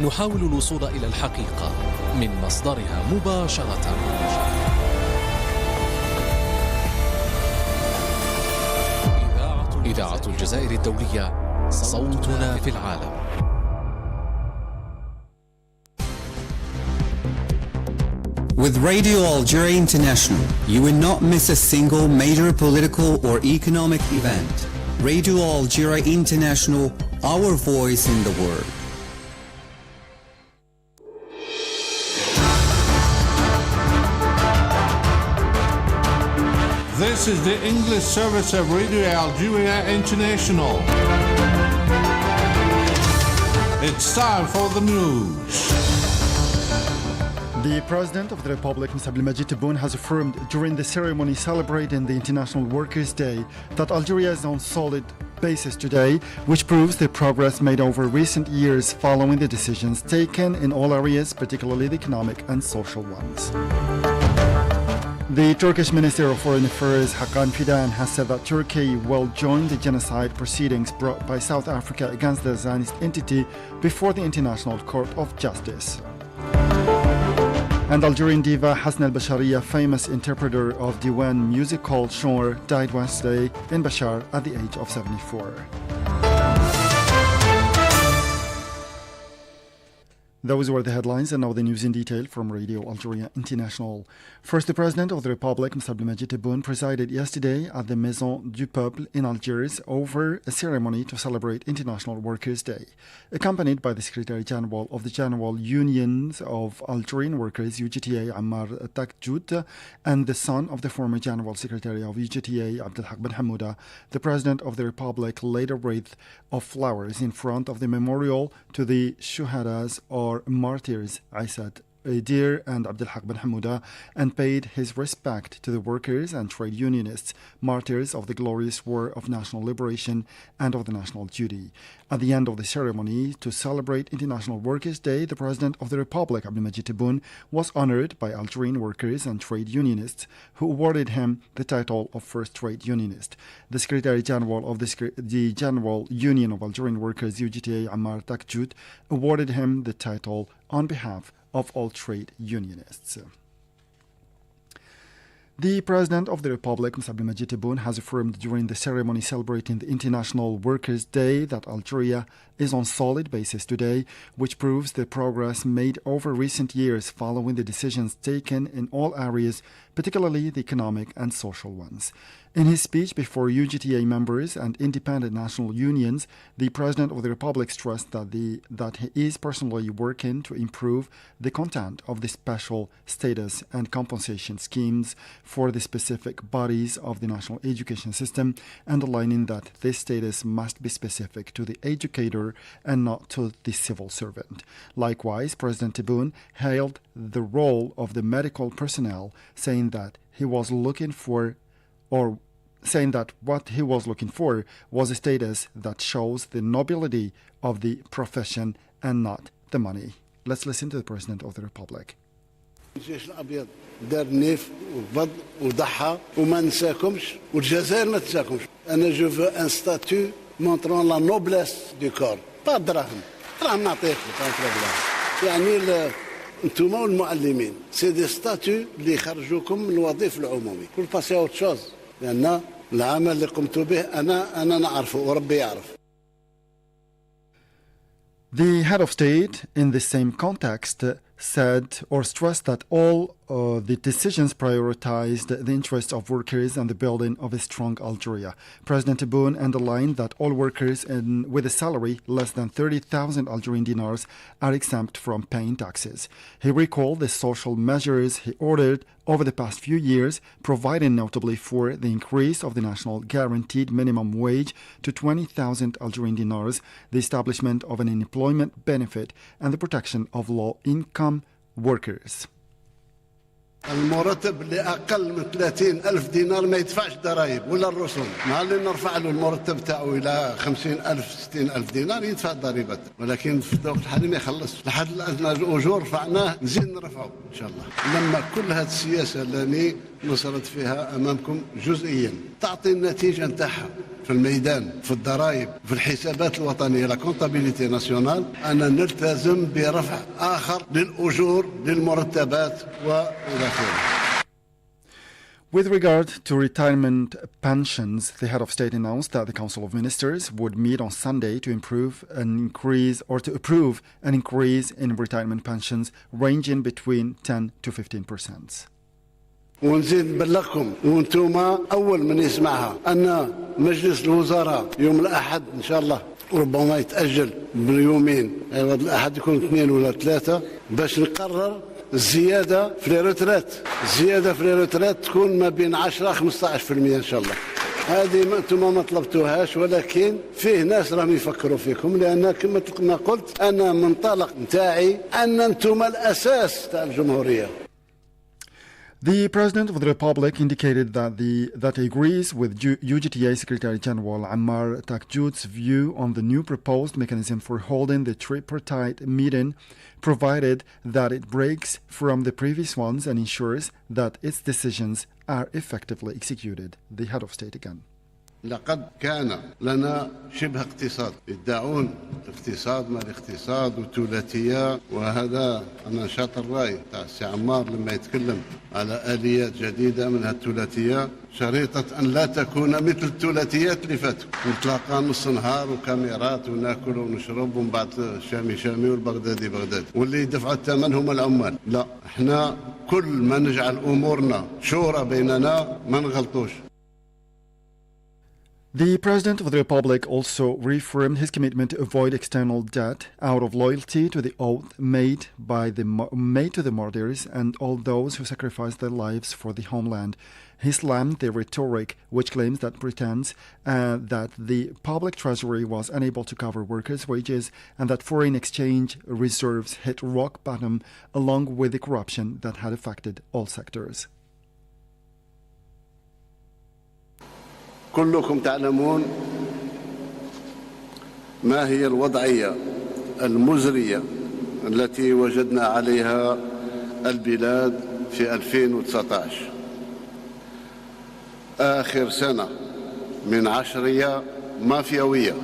نحاول الوصول إلى الحقيقة من مصدرها مباشرة. إذاعة الجزائر الدولية، صوتنا في العالم. With Radio Algeria International, you will not miss a single major political or economic event. Radio Algeria International, our voice in the world. This is the English service of Radio Algeria International. It's time for the news. The President of the Republic, Mr. Abdelmadjid Tebboune, has affirmed during the ceremony celebrating the International Workers' Day that Algeria is on solid basis today, which proves the progress made over recent years following the decisions taken in all areas, particularly the economic and social ones. The Turkish Minister of Foreign Affairs, Hakan Fidan, has said that Turkey will join the genocide proceedings brought by South Africa against the Zionist entity before the International Court of Justice. And Algerian diva Hasna al-Bashariya, famous interpreter of Diwan music called Shor, died Wednesday in Bashar at the age of 74. Those were the headlines, and now the news in detail from Radio Algeria International. First, the President of the Republic, Mr. Abdelmadjid Tebboune, presided yesterday at the Maison du Peuple in Algiers over a ceremony to celebrate International Workers' Day. Accompanied by the Secretary General of the General Unions of Algerian Workers, UGTA, Ammar Takjout, and the son of the former General Secretary of UGTA, Abdelhak Ben Hamouda, the President of the Republic laid a wreath of flowers in front of the memorial to the Shuhadas or martyrs Aysat Dir and Abdelhak Ben Hamouda, and paid his respect to the workers and trade unionists, martyrs of the glorious war of national liberation and of the national duty. At the end of the ceremony, to celebrate International Workers' Day, the President of the Republic, Abdelmadjid Tebboune, was honored by Algerian workers and trade unionists, who awarded him the title of First Trade Unionist. The Secretary General of the General Union of Algerian Workers, UGTA, Ammar Takjout, awarded him the title on behalf of all trade unionists. The President of the Republic, Mr. Abdelmadjid Tebboune, has affirmed during the ceremony celebrating the International Workers' Day that Algeria is on solid basis today, which proves the progress made over recent years following the decisions taken in all areas, particularly the economic and social ones. In his speech before UGTA members and independent national unions, the President of the Republic stressed that he is personally working to improve the content of the special status and compensation schemes for the specific bodies of the national education system, underlining that this status must be specific to the educator and not to the civil servant. Likewise, President Tebboune hailed the role of the medical personnel, saying that what he was looking for was a status that shows the nobility of the profession and not the money. Let's listen to the President of the Republic. الجيش الابيض دار نيف وبض وضحى وما نساكمش والجزائر ما تنساكمش. انا جو فو ان ستاتيو مونطرون لا نوبليس دو كور با دراهم نعطيك يعني انتوما والمعلمين سي دي ستاتيو اللي يخرجوكم من الوظيفه العمومي كل باسي اوت شوز لان العمل اللي قمت به انا نعرفه وربي يعرف. The head of state, in the same context, said or stressed that all the decisions prioritized the interests of workers and the building of a strong Algeria. President Tebboune underlined that all workers with a salary less than 30,000 Algerian dinars are exempt from paying taxes. He recalled the social measures he ordered over the past few years, providing notably for the increase of the national guaranteed minimum wage to 20,000 Algerian dinars, the establishment of an employment benefit, and the protection of low-income workers. المرتب اللي اقل من 30,000 دينار ما يدفعش ضرائب ولا الرسوم، مع اللي نرفع له المرتب تاعو الى 50,000 60,000 دينار يدفع الضريبه، ولكن في الوقت الحالي ما يخلص لحد الان الاجور رفعناه نزيد نرفعه ان شاء الله. لما كل هذه السياسه اللي نصرت فيها امامكم جزئيا تعطي النتيجه نتاعها في الميدان، في الضرائب، في الحسابات الوطنية، لا كونتابيليتي ناسيونال، أن نلتزم برفع آخر للأجور للمرتبات وإلى آخره. With regard to retirement pensions, the head of state announced that the Council of Ministers would meet on Sunday to approve an increase in retirement pensions ranging between 10 to 15%. ونزيد نبلغكم وانتم أول من يسمعها أن مجلس الوزراء يوم الأحد إن شاء الله ربما يتأجل بيومين، أيوة الأحد يكون 2 ولا 3 باش نقرر الزيادة في الريترات. الزيادة في الريترات تكون ما بين 10 15% إن شاء الله. هذه أنتم ما طلبتوهاش، ولكن فيه ناس راهم يفكروا فيكم، لأن كما قلت أنا منطلق نتاعي أن أنتم الأساس تاع الجمهورية. The President of the Republic indicated that he agrees with UGTA Secretary General Ammar Takjoud's view on the new proposed mechanism for holding the tripartite meeting, provided that it breaks from the previous ones and ensures that its decisions are effectively executed. The head of state again. لقد كان لنا شبه اقتصاد، يدعون اقتصاد ما الاقتصاد وثلاثية، وهذا أنا شاطر الرأي تاع السي عمار لما يتكلم على آليات جديدة منها الثلاثية، شريطة أن لا تكون مثل الثلاثيات اللي فاتوا، نتلاقى نص نهار وكاميرات وناكل ونشرب ومن بعد شامي والبغدادي بغدادي، واللي يدفعوا الثمن هم العمال. لا، احنا كل ما نجعل أمورنا شورى بيننا ما نغلطوش. The President of the Republic also reaffirmed his commitment to avoid external debt out of loyalty to the oath made to the martyrs and all those who sacrificed their lives for the homeland. He slammed the rhetoric which claims that pretends that the public treasury was unable to cover workers' wages and that foreign exchange reserves hit rock bottom along with the corruption that had affected all sectors. كلكم تعلمون ما هي الوضعية المزرية التي وجدنا عليها البلاد في 2019. آخر سنة من عشرية مافيوية،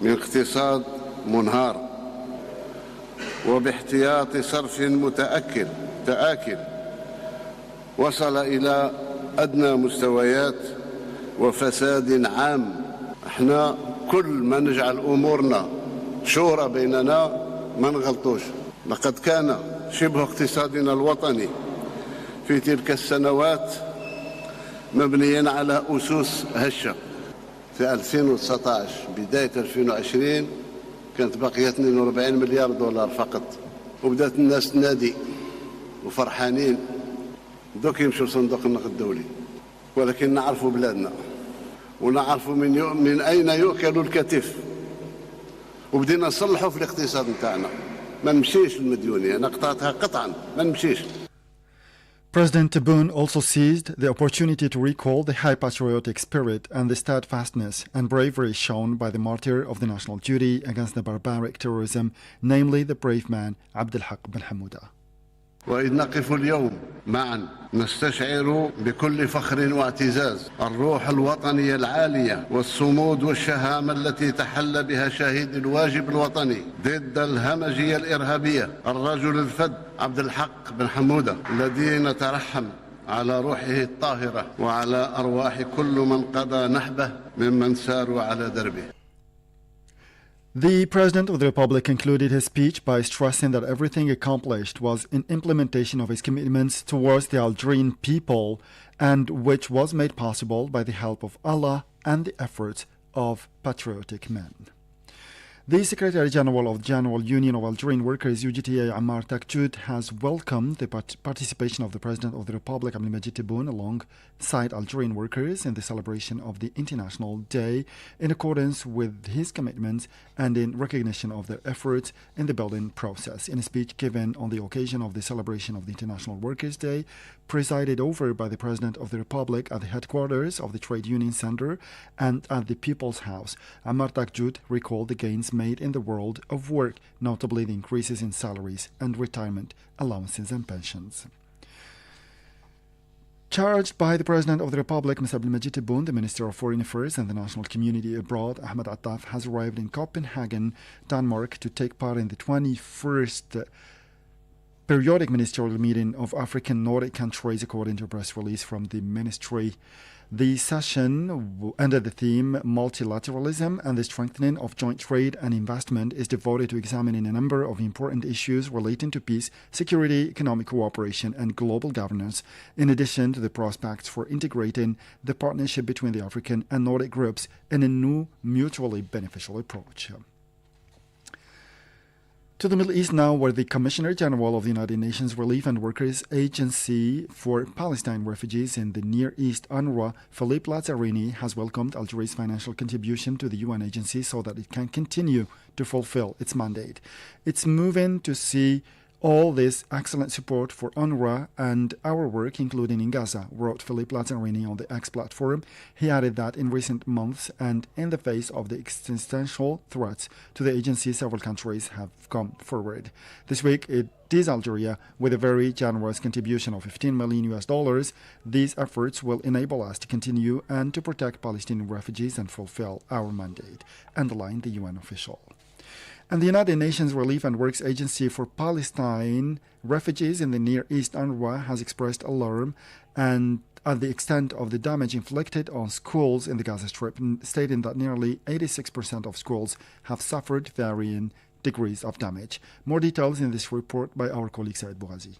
من اقتصاد منهار وباحتياط صرف تآكل وصل إلى أدنى مستويات وفساد عام. احنا كل ما نجعل أمورنا شورى بيننا ما نغلطوش. لقد كان شبه اقتصادنا الوطني في تلك السنوات مبنيا على أسس هشة. في 2019 بداية 2020 كانت بقية 42 مليار دولار فقط، وبدأت الناس تنادي وفرحانين دوك يمشوا لصندوق النقد الدولي، ولكن نعرفوا بلادنا ونعرفوا من أين يؤكل الكتف، وبدينا نصلحوا في الاقتصاد نتاعنا. ما نمشيش المديونية، نقطعتها قطعا ما نمشيش. President Tebboune also seized the opportunity to recall the high patriotic spirit and the steadfastness and bravery shown by the martyr of the national duty against the barbaric terrorism, namely the brave man Abdelhak Ben Hamouda. وإذ نقف اليوم معا نستشعر بكل فخر واعتزاز الروح الوطنية العالية والصمود والشهامة التي تحلى بها شهيد الواجب الوطني ضد الهمجية الإرهابية الرجل الفذ عبدالحق بن حمودة، الذي نترحم على روحه الطاهرة وعلى أرواح كل من قضى نحبه ممن ساروا على دربه. The President of the Republic concluded his speech by stressing that everything accomplished was in implementation of his commitments towards the Algerian people and which was made possible by the help of Allah and the efforts of patriotic men. The Secretary General of the General Union of Algerian Workers, UGTA, Ammar Takjoud, has welcomed the participation of the President of the Republic, Abdelmadjid Tebboune, alongside Algerian workers in the celebration of the International Day in accordance with his commitments and in recognition of their efforts in the building process. In a speech given on the occasion of the celebration of the International Workers' Day, presided over by the President of the Republic at the headquarters of the Trade Union Center and at the People's House, Ammar Takjoud recalled the gains made in the world of work, notably the increases in salaries and retirement allowances and pensions. Charged by the President of the Republic, Mr. Abdelmajid Tebboune, the Minister of Foreign Affairs and the National Community Abroad, Ahmed Attaf, has arrived in Copenhagen, Denmark, to take part in the 21st periodic ministerial meeting of African Nordic countries, according to a press release from the ministry. The session, under the theme Multilateralism and the Strengthening of Joint Trade and Investment, is devoted to examining a number of important issues relating to peace, security, economic cooperation, and global governance, in addition to the prospects for integrating the partnership between the African and Nordic groups in a new mutually beneficial approach. To the Middle East now, where the Commissioner General of the United Nations Relief and Workers Agency for Palestine Refugees in the Near East, UNRWA, Philippe Lazzarini, has welcomed Algeria's financial contribution to the UN agency so that it can continue to fulfill its mandate. It's moving to see all this excellent support for UNRWA and our work, including in Gaza, wrote Philippe Lazzarini on the X platform. He added that in recent months and in the face of the existential threats to the agency, several countries have come forward. This week, it is Algeria with a very generous contribution of $15 million. These efforts will enable us to continue and to protect Palestinian refugees and fulfill our mandate, underlined the UN official. And the United Nations Relief and Works Agency for Palestine Refugees in the Near East, UNRWA, has expressed alarm and at the extent of the damage inflicted on schools in the Gaza Strip, stating that nearly 86% of schools have suffered varying degrees of damage. More details in this report by our colleague Said Bouazi.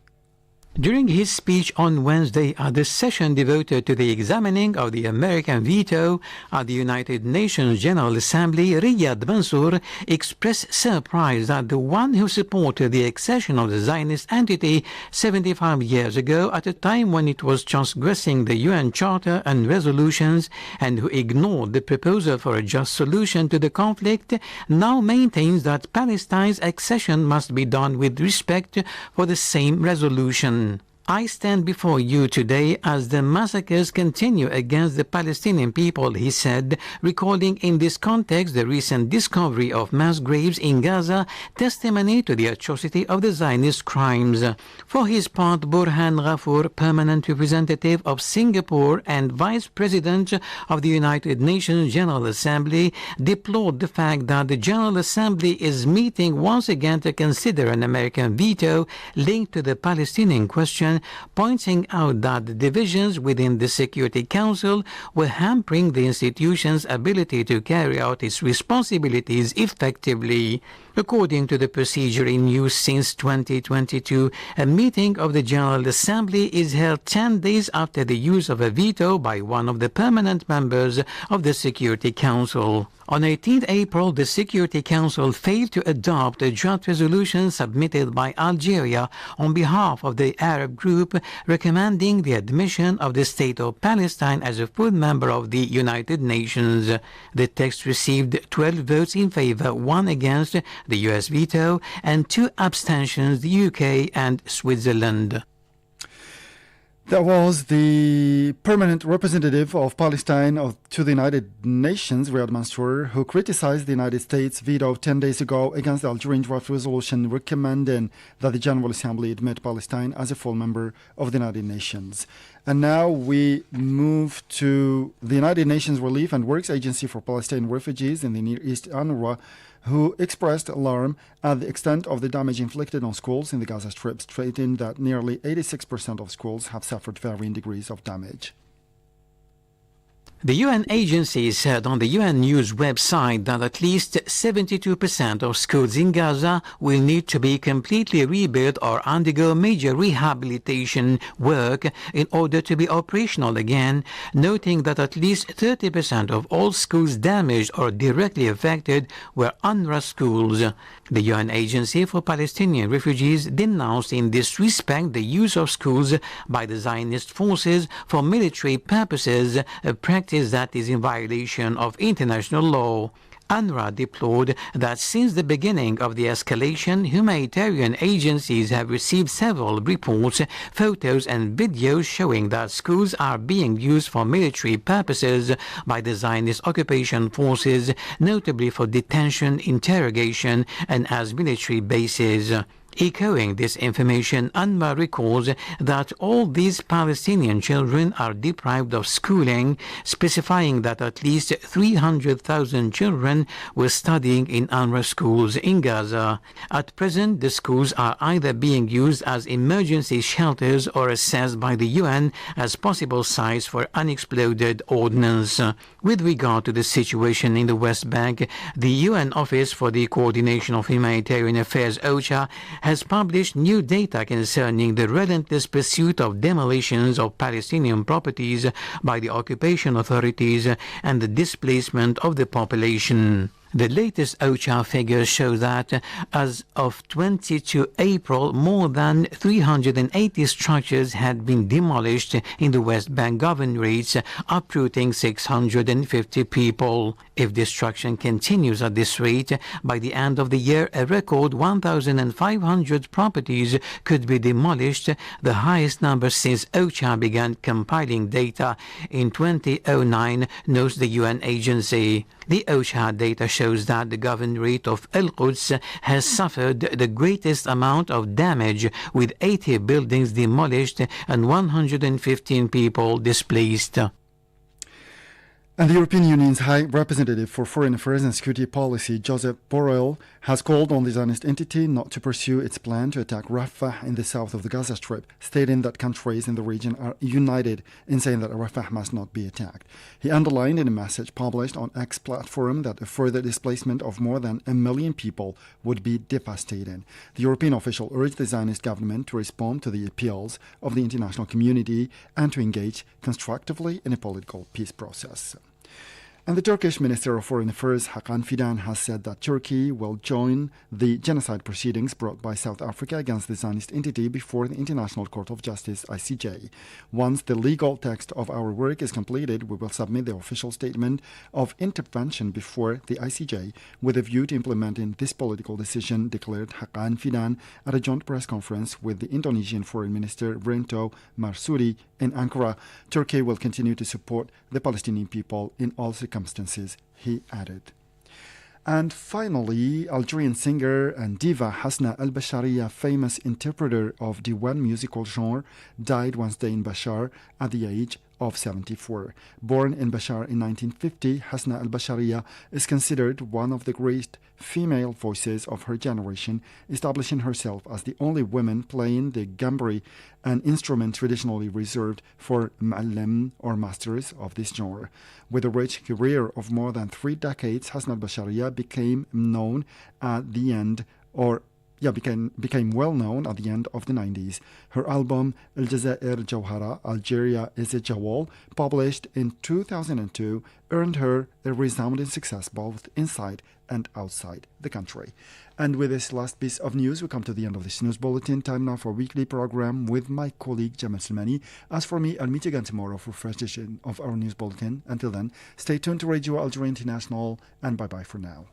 During his speech on Wednesday at the session devoted to the examining of the American veto at the United Nations General Assembly, Riyad Mansour expressed surprise that the one who supported the accession of the Zionist entity 75 years ago, at a time when it was transgressing the UN Charter and resolutions, and who ignored the proposal for a just solution to the conflict, now maintains that Palestine's accession must be done with respect for the same resolution. I stand before you today as the massacres continue against the Palestinian people, he said, recalling in this context the recent discovery of mass graves in Gaza, testimony to the atrocity of the Zionist crimes. For his part, Burhan Ghafour, permanent representative of Singapore and vice president of the United Nations General Assembly, deplored the fact that the General Assembly is meeting once again to consider an American veto linked to the Palestinian question, pointing out that the divisions within the Security Council were hampering the institution's ability to carry out its responsibilities effectively. According to the procedure in use since 2022, a meeting of the General Assembly is held 10 days after the use of a veto by one of the permanent members of the Security Council. On 18 April, the Security Council failed to adopt a draft resolution submitted by Algeria on behalf of the Arab group recommending the admission of the State of Palestine as a full member of the United Nations. The text received 12 votes in favor, 1 against, the US veto, and 2 abstentions, the UK and Switzerland. That was the permanent representative of Palestine to the United Nations, Riyad Mansour, who criticized the United States' veto 10 days ago against the Algerian draft resolution recommending that the General Assembly admit Palestine as a full member of the United Nations. And now we move to the United Nations Relief and Works Agency for Palestinian Refugees in the Near East, UNRWA, who expressed alarm at the extent of the damage inflicted on schools in the Gaza Strip, stating that nearly 86% of schools have suffered varying degrees of damage. The UN agency said on the UN News website that at least 72% of schools in Gaza will need to be completely rebuilt or undergo major rehabilitation work in order to be operational again, noting that at least 30% of all schools damaged or directly affected were UNRWA schools. The UN Agency for Palestinian Refugees denounced in this respect the use of schools by the Zionist forces for military purposes, a practice that is in violation of international law. UNRWA deplored that since the beginning of the escalation, humanitarian agencies have received several reports, photos and videos showing that schools are being used for military purposes by the Zionist occupation forces, notably for detention, interrogation, and as military bases. Echoing this information, UNRWA recalls that all these Palestinian children are deprived of schooling, specifying that at least 300,000 children were studying in UNRWA schools in Gaza. At present, the schools are either being used as emergency shelters or assessed by the UN as possible sites for unexploded ordnance. With regard to the situation in the West Bank, the UN Office for the Coordination of Humanitarian Affairs, OCHA, has published new data concerning the relentless pursuit of demolitions of Palestinian properties by the occupation authorities and the displacement of the population. The latest OCHA figures show that as of 22 April, more than 380 structures had been demolished in the West Bank governorates, uprooting 650 people. If destruction continues at this rate, by the end of the year, a record 1,500 properties could be demolished, the highest number since OCHA began compiling data in 2009, notes the UN agency. The OCHA data shows that the governorate of Al-Quds has suffered the greatest amount of damage, with 80 buildings demolished and 115 people displaced. And the European Union's High Representative for Foreign Affairs and Security Policy, Josep Borrell, has called on the Zionist entity not to pursue its plan to attack Rafah in the south of the Gaza Strip, stating that countries in the region are united in saying that Rafah must not be attacked. He underlined in a message published on X platform that a further displacement of more than 1 million people would be devastating. The European official urged the Zionist government to respond to the appeals of the international community and to engage constructively in a political peace process. And the Turkish Minister of Foreign Affairs, Hakan Fidan, has said that Turkey will join the genocide proceedings brought by South Africa against the Zionist entity before the International Court of Justice, ICJ. Once the legal text of our work is completed, we will submit the official statement of intervention before the ICJ with a view to implementing this political decision, declared Hakan Fidan at a joint press conference with the Indonesian Foreign Minister Retno Marsudi in Ankara. Turkey will continue to support the Palestinian people in all circumstances, he added. And finally, Algerian singer and diva Hasna al-Bashariya, famous interpreter of Diwan musical genre, died Wednesday in Bashar at the age of 74. Born in Bashar in 1950, Hasna al-Bashariya is considered one of the great female voices of her generation, establishing herself as the only woman playing the gambri, an instrument traditionally reserved for ma'allim or masters of this genre. With a rich career of more than 3 decades, Hasna al-Bashariya became well known at the end of the 90s. Her album El Jazair Jawhara, Algeria is a Jawal, published in 2002, earned her a resounding success both inside and outside the country. And with this last piece of news, we come to the end of this news bulletin. Time now for a weekly program with my colleague Jamal Salmani. As for me, I'll meet you again tomorrow for a fresh edition of our news bulletin. Until then, stay tuned to Radio Algeria International, and bye-bye for now.